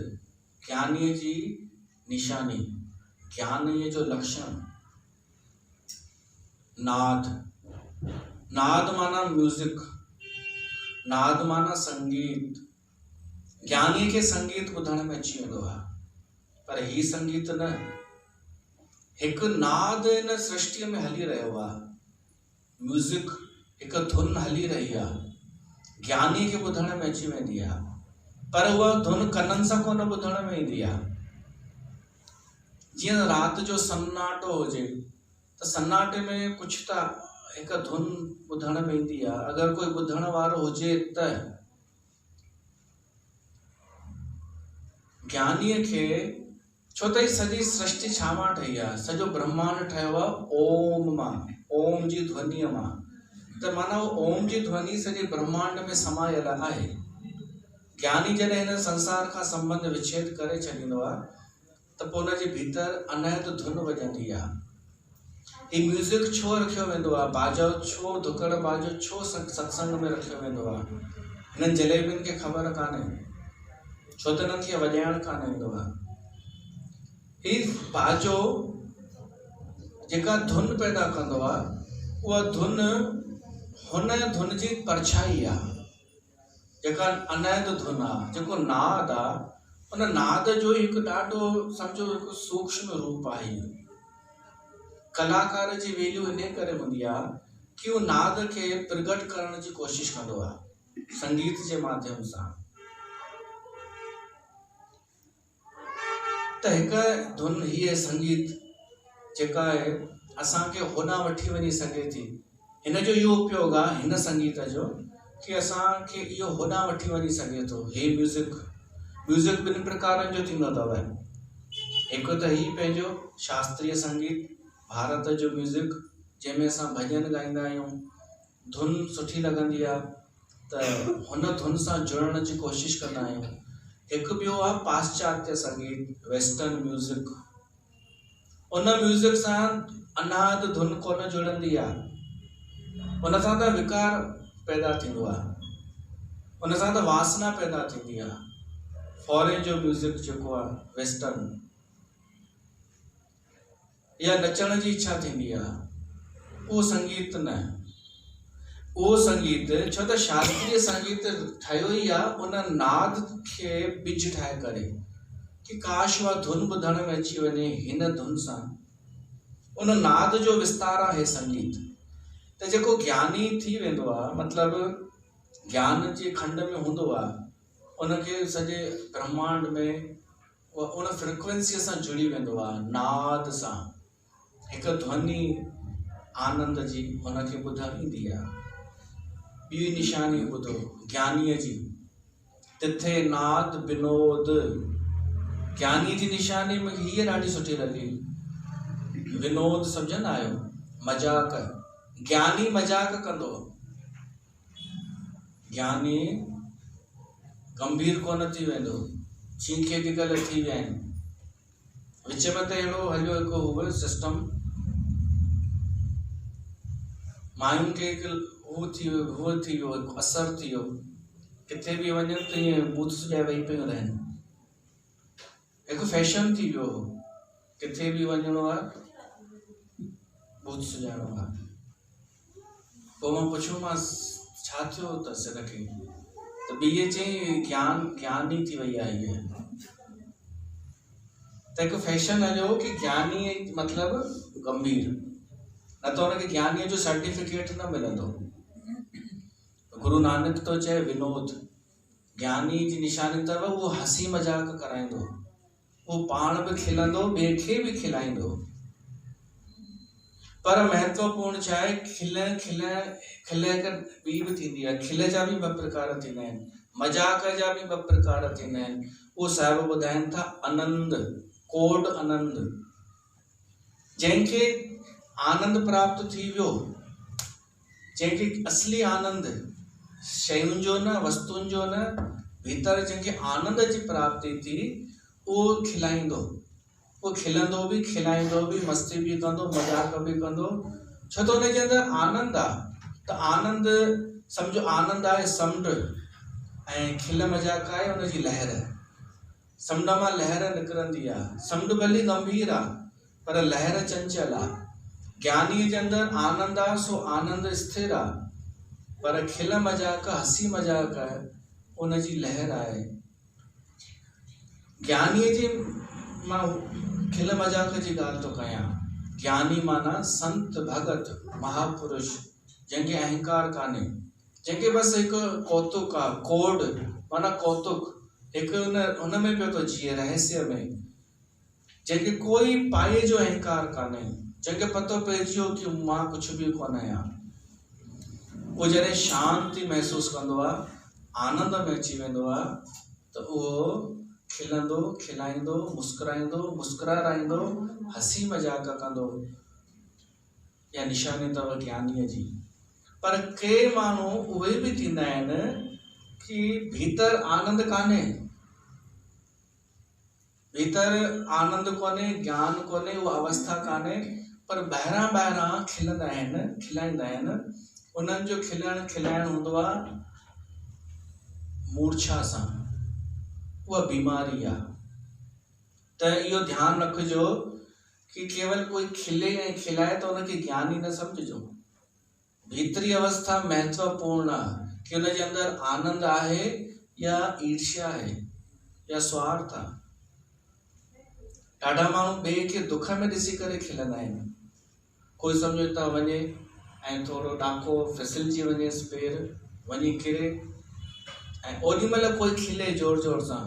ज्ञानीअ जी निशानी, ज्ञानीअ जो लक्षण। नाद, नाद माना म्यूजिक, नाद माना संगीत। ज्ञानी खे संगीत ॿुधण में अची वेंदो आहे, पर ही संगीत न, हिकु नाद इन सृष्टि में हली रहियो आहे, म्यूजिक हिकु धुन हली रही आहे, ज्ञानी खे ॿुधण में अची वेंदी आहे, पर उहा धुन कननि सां कोन ॿुधण में ईंदी आहे। जीअं राति जो सन्नाटो हुजे, त सन्नाटे में कुझु त हिकु धुन ॿुधण में ईंदी आहे, अगरि कोई ॿुधण वारो हुजे त। ज्ञानीअ खे, छो त सॼी सृष्टि छा मां ठही आहे? सॼो ब्रह्मांड ठहियो आहे ओम मां, ओम जी ध्वनिअ मां। त माना उहो ओम जी ध्वनि सॼे ब्रह्मांड में समायल आहे। ज्ञानी जॾहिं हिन संसार खां संबंध विच्छेद करे छॾींदो आहे, त पोइ हुनजे भीतर अनहद धुन वॼंदी आहे। ही म्यूज़िक छो रखियो वेंदो आहे? बाजो छो, धुकड़ बाजो छो सत्संग में रखियो वेंदो आहे? हिननि जलेबियुनि खे ख़बर कान्हे, छो त हिननि खे वॼाइण कान ईंदो आहे। ही बाजो जेका धुन पैदा कंदो आहे, उहा धुन हुन धुन जी परछाई आहे, जेका अनहद धुन आहे, जेको नाद आहे। उन नाद जो हिकु ॾाढो सम्झो हिकु सूक्ष्म रूप आहे। कलाकार जी वैल्यू इन करे हूंदी आहे कि उहो नाद खे प्रगट करण जी कोशिश कंदो आहे संगीत जे माध्यम सां। त हिकु धुन हीअ संगीत जेका आहे असांखे होॾां वठी वञी सघे थी। हिन जो इहो उपयोग आहे हिन संगीत जो कि असांखे इहो होॾां वठी वञी सघे थो। हे म्यूज़िक ॿिनि प्रकारनि जो थींदो अथव। हिकु त ही पंहिंजो शास्त्रीय संगीत, भारत जो म्यूज़िक, जंहिंमें असां भॼन ॻाईंदा आहियूं, धुन सुठी लॻंदी आहे त हुन धुन सां जुड़ण जी कोशिश कंदा आहियूं। हिकु ॿियो आहे पाश्चात्य संगीत, वेस्टर्न म्यूज़िक। उन म्यूज़िक सां अनाद धुन कोन जुड़ंदी आहे, उन सां त विकार पैदा थींदो आहे, उन सां त वासना पैदा थींदी आहे। फॉरेन जो म्यूज़िक जेको आहे वेस्टर्न, या नचण जी इच्छा थींदी आहे, उहो संगीत न। उहो संगीत, छो त शास्त्रीय संगीत ठहियो ई आहे उन नाद खे बिज ठाहे करे कि काश उहा धुन ॿुधण में अची वञे। हिन धुन सां उन नाद जो विस्तार आहे संगीत। त जेको ज्ञानी थी वेंदो आहे, मतिलबु ज्ञान जे खंड में हूंदो आहे, उनखे सॼे ब्रह्मांड में उन फ्रिक्वेंसीअ सां जुड़ी वेंदो आहे, नाद सां। हिकु ध्वनि आनंद जी हुनखे ॿुधण ईंदी आहे। ॿी निशानी ॿुधो ज्ञानीअ जी, तिथे नाद विनोद। ज्ञानी जी निशानी मूंखे हीअ ॾाढी सुठी लॻी। विनोद सम्झंदा आहियो, मजाक। ज्ञानी मजाक कंदो, ज्ञानी गंभीर कोन थी वेंदो। चीखे अॼुकल्ह थी विया आहिनि। विच में त अहिड़ो हलियो हिकु हुओ सिस्टम, मायुनि खे हिकु उहो थी वियो हिकु असरु थी वियो, किथे बि वञनि त ईअं बूथ सुॼाए वेही पियूं रहनि। हिकु फैशन थी वियो, किथे बि वञिणो आहे बूथ सुॼाइणो आहे। पोइ मां पुछियोमांसि छा थियो अथसि हिनखे, त ॿीए चई ज्ञानी थी वई आहे हीअ। त हिकु फैशन हलियो कि ज्ञानी मतिलबु गंभीर, न त हुनखे ज्ञानीअ जो सर्टिफिकेट न मिलंदो। गुरु नानक तो चए विनोद। ज्ञानी जी निशानी अथव उहो हसी मजाक कराईंदो, उहो पाण बि खिलंदो, ॿिए खे बि खिलाईंदो। पर महत्वपूर्ण छा आहे, खिल ॿी बि थींदी आहे। खिल जा बि ॿ प्रकार थींदा आहिनि, मजाक जा बि ॿ प्रकार थींदा आहिनि। उहो साहिब ॿुधाइनि था आनंद, कोड आनंद। जंहिंखे आनंद प्राप्त थी वियो, जंहिंखे असली आनंद शयुनि जो न, वस्तुनि जो न, भीतर जंहिंखे आनंद जी प्राप्ति थी, उहो खिलाईंदो, उहो खिलंदो बि, खिलाईंदो बि, मस्ती बि कंदो, मजाक बि कंदो। छो त हुनजे अंदरि आनंद आहे। त आनंद सम्झो, आनंद आहे समुंड ऐं खिल मजाक आहे हुनजी लहर। समुंड मां लहर निकिरंदी आहे। समुंड भली गंभीर आहे पर लहर चंचल आहे। ज्ञानीअ जे अंदरि आनंद आहे, सो आनंद स्थिर आहे, पर खिल मजाक, हसी मजाक आहे, उनजी लहर आहे। ज्ञानीअ जी मां खिल मजाक जी ॻाल्हि थो कयां। ज्ञानी माना संत भगत महापुरुष, जंहिंखे अहंकार कान्हे, जंहिंखे बसि हिकु कौतुक आहे। कोड माना कौतुक, हिकु हुन में पियो थो जिए, रहस्य में, जंहिंखे कोई पाए जो अहंकार कान्हे, जंहिंखे पतो पइजी वियो कि मां कुझु बि कोन आहियां। उहो जॾहिं शांति महसूस कंदो आहे, आनंद में अची वेंदो आहे, त उहो खिलंदो, खिलाईंदो, मुस्कुराईंदो, मुस्कुराईंदो, हसी मजाक कंदो। या निशानी अथव ज्ञानीअ जी। पर के माण्हू उहे बि थींदा आहिनि कि भीतर आनंद कान्हे, भीतर आनंद कोन्हे, ज्ञान कोन्हे, उहा अवस्था कान्हे, पर ॿाहिरां खिलंदा आहिनि, खिलाईंदा आहिनि। उन्हनि जो खिलाइण हूंदो आहे मूर्छा सां। उहा बीमारी आहे। त इहो ध्यानु रखिजो कि केवल कोई खिले ऐं खिलाए त हुनखे ज्ञानी न सम्झिजो। भीतरी अवस्था महत्वपूर्ण आहे कि हुनजे अंदरि आनंद आहे या ईर्ष्या आहे या स्वार्थ आहे। ॾाढा माण्हू ॿिए खे दुख में ॾिसी करे खिलंदा आहिनि। कोई सम्झो त वञे ऐं थोरो ॾाको फिसलजी वञेसि, पेर वञी किरे, ऐं ओॾी महिल कोई खिले जोर जोर सां,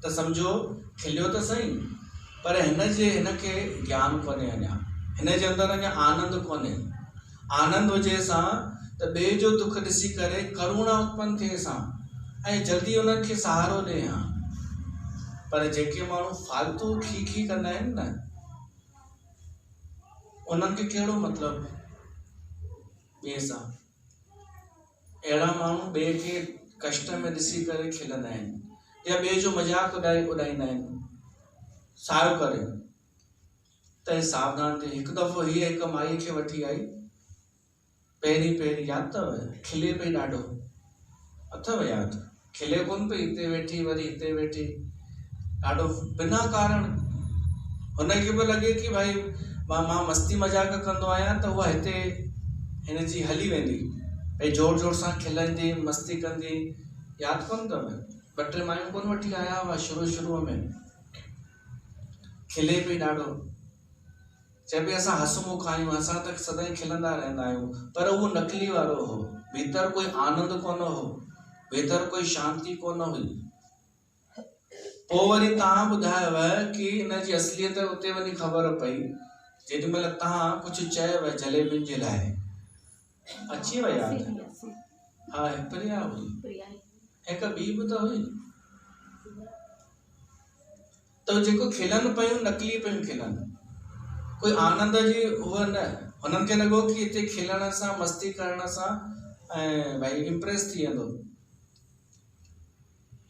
त सम्झो खिलियो त सही, पर हिनखे ज्ञान कोन्हे, अञा हिन जे अंदरि अञा आनंद कोन्हे। आनंद हुजे सां त ॿिए जो दुख ॾिसी करे करुणा उत्पन्न थिए सां ऐं जल्दी उन्हनि खे सहारो ॾे हा। पर जेके माण्हू फालतू खी कंदा आहिनि न, उन्हनि खे कहिड़ो मतिलबु ॿिए सां। अहिड़ा माण्हू ॿिए खे कष्ट में ॾिसी करे खिलंदा आहिनि या ॿिए जो मजाक उॾाईंदा आहिनि सायो करे। त सावधान थिए। हिकु दफ़ो हीअ हिकु माई खे वठी आई, पहिरीं यादि अथव, खिले पई ॾाढो, अथव यादि? खिले कोन पई, हिते वेठी वरी हिते वेठी, ॾाढो बिना कारण। हुनखे बि लॻे कि भाई मां मस्ती मजाक कंदो आहियां त उहा हिते हिनजी हली वेंदी, भई जोर जोर सां खिलंदी, मस्ती कंदी। यादि कोन अथव? 2-3 मायूं कोन वठी आया हुआ शुरूअ में। खिले पई ॾाढो, चए पई असां हसमुख आहियूं, असां त सदाईं खिलंदा रहंदा आहियूं, पर उहो नकली वारो हो। भीतर कोई आनंद कोन हो, भीतर कोई शांति कोन हुई। पोइ वरी तव्हां ॿुधायव कि हिनजी असलियत उते वञी ख़बर पई, जेॾी महिल तव्हां कुझु चयव जलेबियुनि जे लाइ। अची वई यादि? हा, प्रिया हुई। हिक ॿी बि त हुई, त जेको खिलनि पियूं नकली पियूं खिलनि, कोई आनंद जी उहा न, हुननि खे लॻो कि हिते खिलण सां मस्ती करण सां ऐं भई इम्प्रेस थी वेंदो।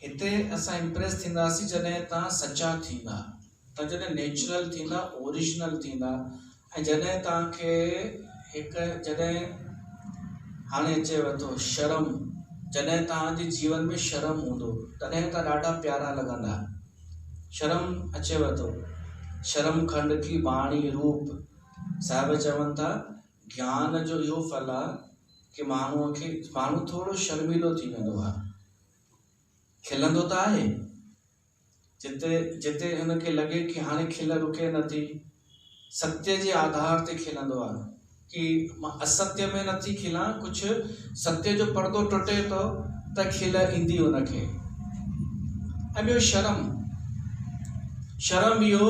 हिते असां इम्प्रेस थींदासीं जॾहिं तव्हां सचा थींदा, तव्हां जॾहिं नेचुरल थींदा, ओरिजिनल थींदा, ऐं जॾहिं तव्हांखे जॾहिं हाणे अचेव थो शर्म, जॾहिं तव्हांजे जीवन में शर्म हूंदो तॾहिं तव्हां ॾाढा प्यारा लॻंदा। शर्म अचेव थो, शर्म खंड की बाणी रूप, साहिब चवनि था ज्ञान जो इहो फल आहे कि माण्हू थोरो शर्मीलो थी वेंदो आहे, खिलंदो त आहे, जिते हुनखे लॻे कि हाणे खिल रुके नथी, सत्य जे आधार ते खिलंदो आहे कि मां असत्य में नथी खिलां, कुझु सत्य जो पर्दो टुटे थो त खिल ईंदी हुनखे। ऐं ॿियो शर्म इहो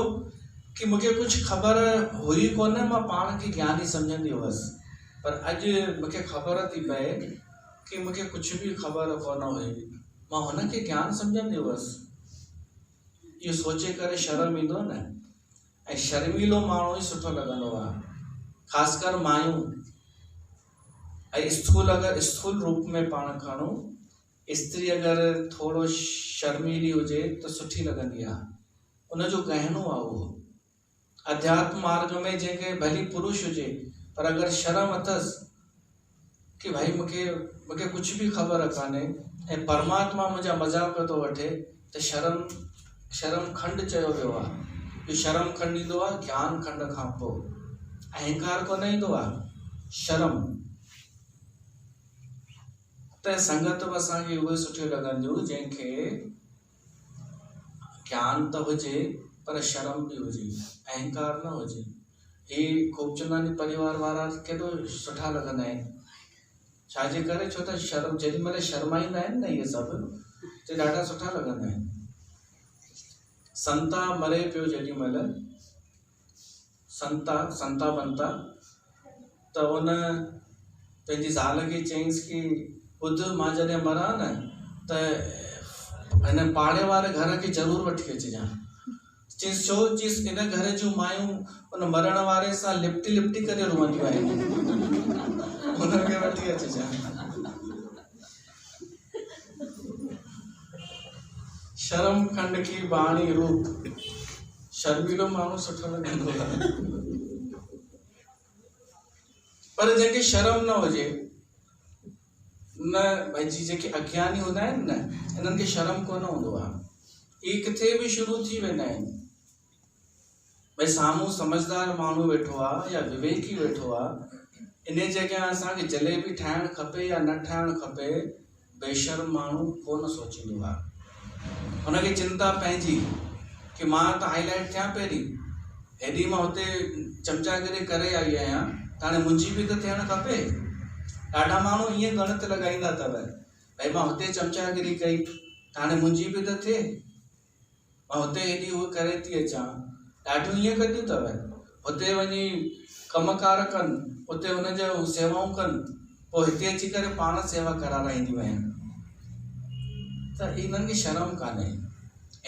कि मूंखे कुझु ख़बर हुई कोन, मां पाण खे ज्ञानी सम्झंदी हुअसि, पर अॼु मूंखे ख़बर थी पए कि मूंखे कुझु बि ख़बर कोन हुई, मां हुनखे ज्ञान सम्झंदी हुअसि। इहो सोचे करे शर्म ईंदो न, ऐं शर्मीलो माण्हू ई सुठो लॻंदो आहे, ख़ासि कर मायूं। ऐं अगरि स्थूल रूप में पाण खणूं, स्त्री अगरि थोरो शर्मीली हुजे त सुठी लॻंदी आहे, उनजो गहनो आहे उहो। अध्यात्म मार्ग में जंहिंखे भली पुरुष हुजे, पर अगरि शर्म अथसि कि भाई मूंखे कुझु बि ख़बर कान्हे ऐं परमात्मा मुंहिंजा मज़ाक थो वठे, त शर्म खंड चयो वियो आहे। इहो शर्म खंड ईंदो आहे ज्ञान खंड खां पोइ, अहंकार कोन ईंदो आहे, शर्म। त संगत बि असांखे उहे सुठियूं लॻंदियूं जंहिंखे ज्ञान त हुजे पर शर्म बि हुजे, अहंकार न हुजे। ही खोपचंदानी परिवार वारा केॾो सुठा लॻंदा आहिनि, छाजे करे? छो त शर्म जेॾी महिल शर्माईंदा आहिनि न इहे सभु, त ॾाढा सुठा लॻंदा आहिनि। संता मरे पियो जेॾी महिल, संता बनता, त उन पंहिंजी ज़ाल खे चयईंसि कि ॿुध, मां जॾहिं मरां न त हिन पाड़े वारे घर खे ज़रूरु वठी अचिजांइ। चयईंसि छो? चयईंसि इन घर जूं मायूं उन मरण वारे सां लिपटी करे रोअंदियूं आहिनि, हुनखे वठी अचिजांइ। शर्म खंड की बाणी रूप, शर्मीलो माण्हू सुठो लॻंदो आहे, पर जंहिंखे शर्म न हुजे न, भई जेके अज्ञानी हूंदा आहिनि न, इन्हनि खे शर्म कोन हूंदो आहे, इहे किथे बि शुरू थी वेंदा आहिनि। भई साम्हूं समझदार माण्हू वेठो आहे या विवेकी वेठो आहे, इन जॻह असांखे जलेबी ठाहिणु खपे या न ठाहिणु खपे, बेशर्म माण्हू कोन सोचींदो आहे। हुनखे चिंता पंहिंजी कि मां त हाईलाइट थियां पहिरीं, हेॾी मां हुते चमचागिरी करे आई आहियां, त हाणे मुंहिंजी बि त थियणु खपे। ॾाढा माण्हू ईअं गणित लॻाईंदा अथव, भई मां हुते चमचागिरी कई त हाणे मुंहिंजी बि त थिए, मां हुते हेॾी उहा करे थी अचां। ॾाढियूं ईअं कढियूं अथव, हुते वञी कमकार कनि, उते हुनजो सेवाऊं कनि, पोइ हिते अची करे पाण सेवा कराराईंदियूं आहिनि। त इन्हनि खे शर्म कान्हे,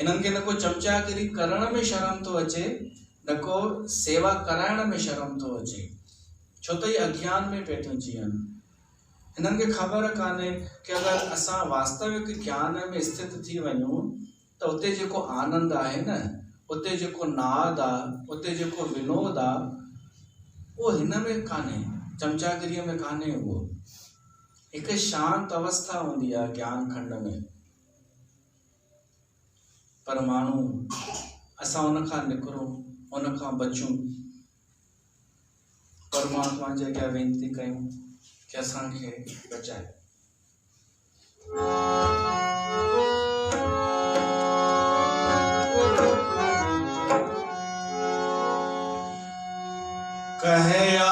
इन्हनि खे न को चमचागिरी करण में शर्म थो अचे, न को सेवा कराइण में शर्म थो अचे, छो त इहे अज्ञान में वेठियूं जीअनि। हिननि खे ख़बर कान्हे कि अगरि असां वास्तविक ज्ञान में स्थित थी वञूं त उते जेको आनंद आहे न, उते जेको नाद आहे, उते जेको विनोद आहे, उहो हिन में कान्हे, चमचागिरीअ में कान्हे। उहो हिकु शांत अवस्था हूंदी आहे ज्ञान खंड में, पर माण्हू असां उन खां निकिरूं, उन खां बचूं, परमात्मा जे अॻियां वेनती कयूं कि असांखे बचाए। कहया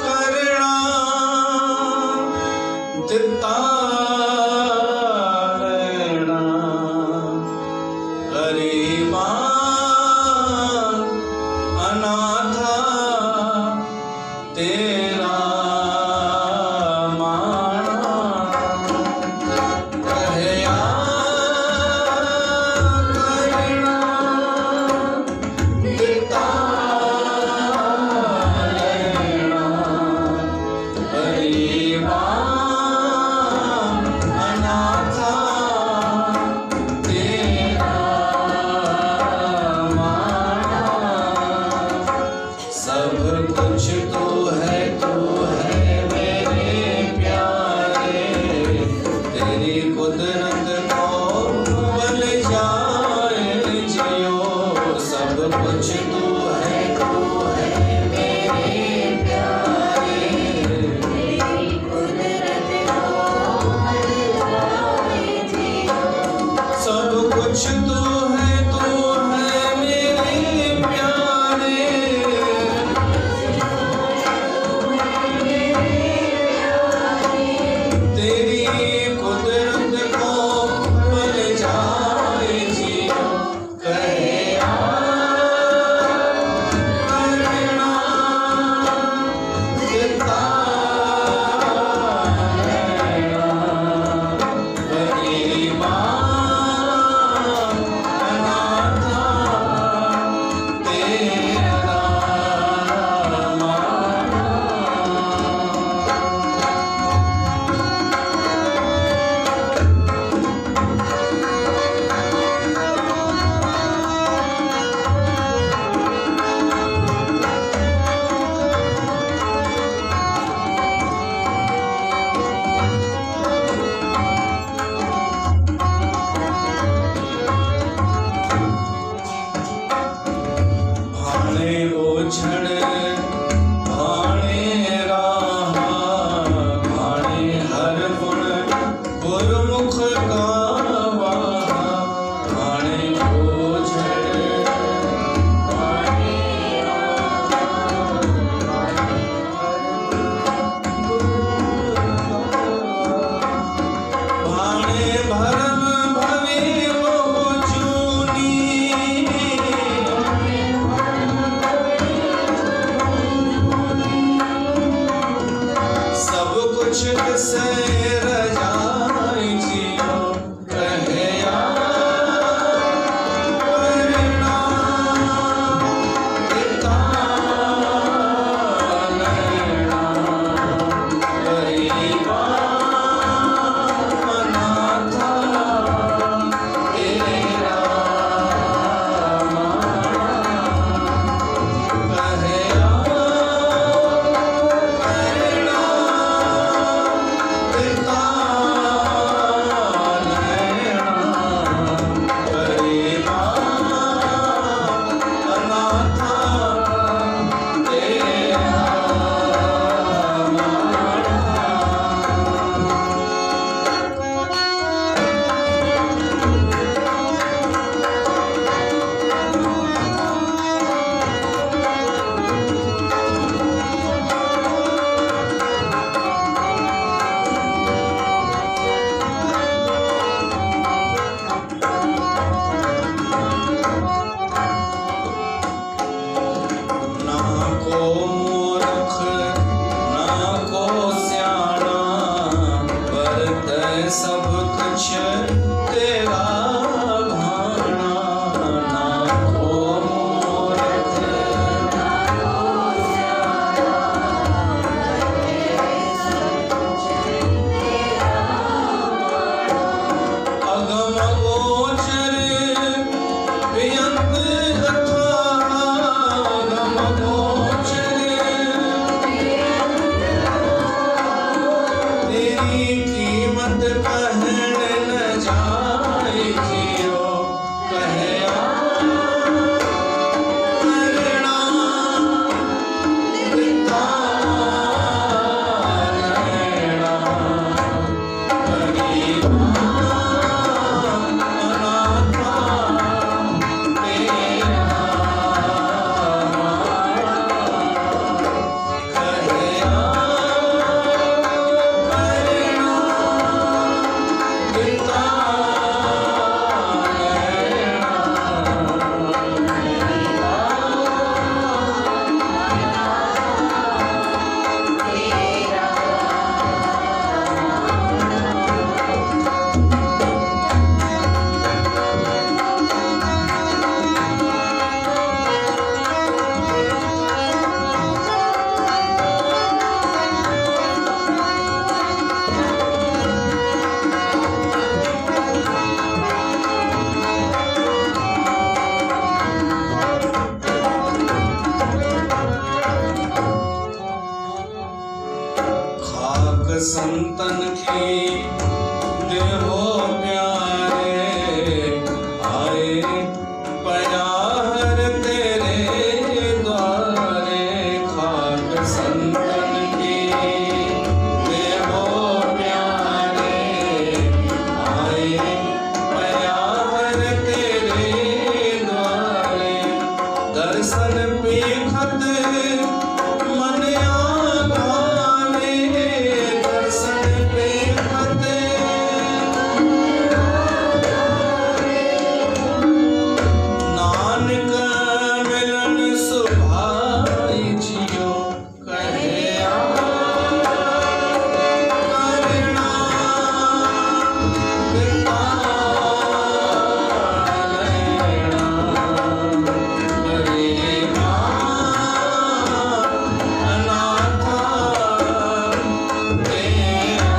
करना दिता लेना, गरीबा अनाथा तेरा माना। की देहो प्यारे आए पयाहर तेरे द्वारे खाक संतन की देहो प्यारे आए पयाहर तेरे द्वारे दर्शन पीखत मन आगावे दर्शन पीखत नानक मिलन सुभाई जियो कहे करुणा कृपा लैणा करे अनाथा तेरा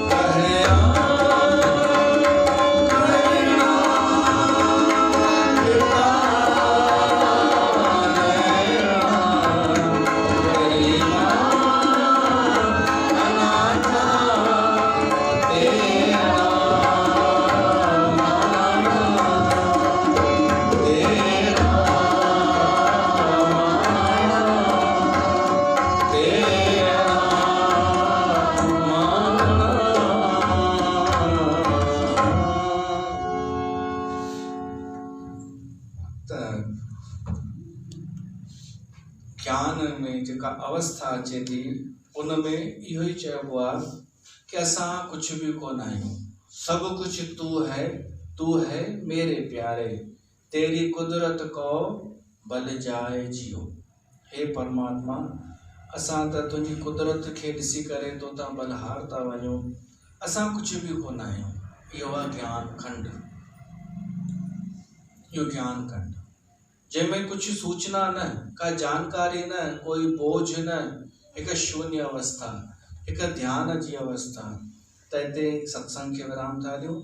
कहे ज्ञान में जेका अवस्था अचे थी उनमें इहो ही चइबो आहे कि असां कुछ भी कोन आहियूं, सब कुछ तू है मेरे प्यारे, तेरी कुदरत को बल जाए जियो। हे परमात्मा, असां त तुंहिंजी कुदरत खे ॾिसी करे तो तां बलहार था वञूं, असां कुछ भी कोन आहियूं। इहो आहे ज्ञान खंड, इहो ज्ञान खंड जंहिंमें कुछ सूचना न, का जानकारी न, कोई बोझ न, एक शून्य अवस्था, एक ध्यान जी अवस्था। त हिते सत्संग खे विराम था ॾियूं।